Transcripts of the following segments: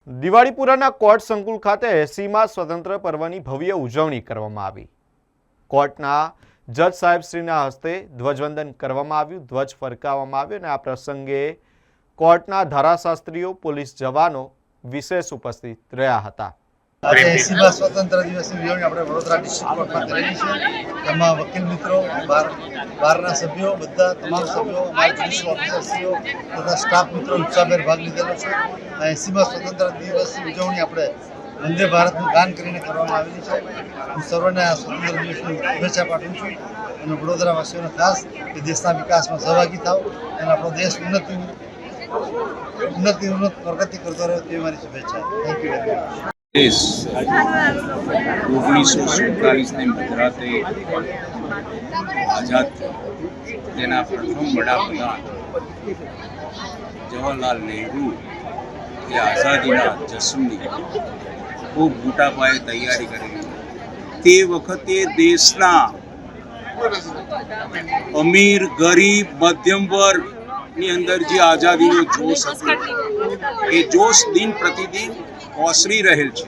દિવાળીપુરાના court સંકુલ ખાતે 80મા સ્વતંત્ર પર્વની ભવ્ય ઉજવણી કરવામાં આવી। કોર્ટના જજ સાહેબશ્રીના હસ્તે ધ્વજવંદન કરવામાં આવ્યું, ધ્વજ ફરકાવવામાં આવ્યો અને આ પ્રસંગે કોર્ટના ધારાશાસ્ત્રીઓ, પોલીસ જવાનો વિશેષ ઉપસ્થિત રહ્યા હતા। આજે 80મા સ્વતંત્ર દિવસની ઉજવણી આપણે વડોદરા ડિસ્ટ્રિક્ટ કોર્ટમાં કરેલી છે। એમાં વકીલ મિત્રો, બારના સભ્યો, બધા તમામ સભ્યો, અમારા જ્યુડિશિયલ ઓફિસરશ્રીઓ તથા સ્ટાફ મિત્રો ઉત્સાહભેર ભાગ લીધેલો છે। આ 80મા સ્વતંત્ર દિવસની ઉજવણી આપણે વંદે ભારતનું ગાન કરીને કરવામાં આવેલી છે। હું સર્વને આ સ્વતંત્ર દિવસની શુભેચ્છા પાઠવું છું અને વડોદરાવાસીઓને ખાસ કે દેશના વિકાસમાં સહભાગી થાવ અને આપણો દેશ ઉન્નત પ્રગતિ કરતો રહે તેવી મારી શુભેચ્છા। Thank you very much. देश 1947 मध्यरात्रे आजाद तेना प्रथम वडाप्रधान जवाहरलाल नेहरू એ આઝાદીના જશ્નની ખૂબ મોટા પાયે તૈયારી કરેલી। તે વખતે દેશના અમીર, ગરીબ, મધ્યમ વર્ગની અંદર જે આઝાદીનો જોશ હતો એ જોશ દિન પ્રતિદિન ઓસરી રહેલ છે।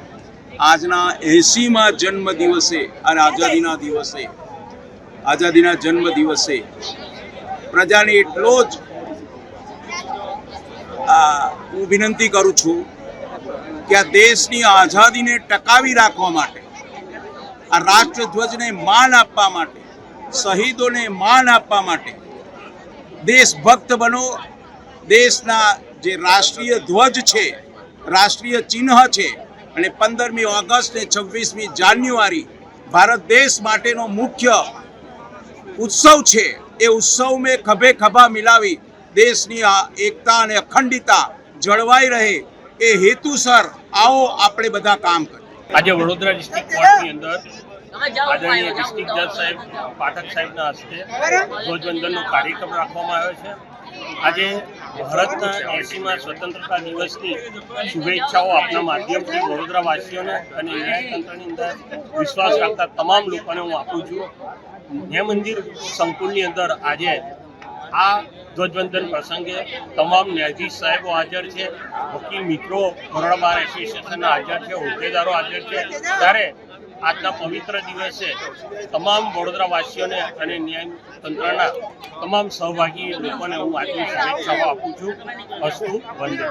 આજના 80મા જન્મ દિવસે અને આઝાદીના જન્મ દિવસે પ્રજાને એટલો જ હું વિનંતી કરું છું કે આ દેશની આઝાદીને ટકાવી રાખવા માટે, આ રાષ્ટ્રધ્વજને માન આપવા માટે, શહીદોને માન આપવા માટે દેશભક્ત બનો। દેશના જે રાષ્ટ્રીય ધ્વજ છે, રાષ્ટ્રીય ચિહ્ન છે અને 15મી ઓગસ્ટ ને 26મી જાન્યુઆરી ભારત દેશ માટેનો મુખ્ય ઉત્સવ છે। એ ઉત્સવમાં ખભે ખભા મિલાવી દેશની આ એકતા અને અખંડિતતા જળવાઈ રહે એ હેતુસર આવો આપણે બધા કામ કરીએ। આજે વડોદરા ડિસ્ટ્રિક્ટ કોર્ટની અંદર આદરણીય ડિસ્ટ્રિક્ટ જજ સાહેબ પાઠક સાહેબના હસ્તે ધ્વજવંદનનો કાર્યક્રમ રાખવામાં આવ્યો છે। આજે ભારતના 80મા સ્વતંત્રતા દિવસની શુભેચ્છાઓ આપના માધ્યમથી વડોદરાવાસીઓને અને ન્યાયતંત્રની અંદર વિશ્વાસ રાખતા તમામ લોકોને હું આપું છું। ન્યાય મંદિર સંકુલની અંદર આજે આ ધ્વજવંદન પ્રસંગે તમામ ન્યાયાધીશ સાહેબો હાજર છે, વકીલ મિત્રો, બરોડા બાર એસોસિએશનના હાજર છે, હોદ્દેદારો હાજર છે। ત્યારે આજના પવિત્ર દિવસે તમામ વડોદરાવાસીઓને અને ન્યાયતંત્રના તમામ સહભાગી લોકોને હું આજની શુભેચ્છાઓ આપું છું। અસ્તુ વંદે।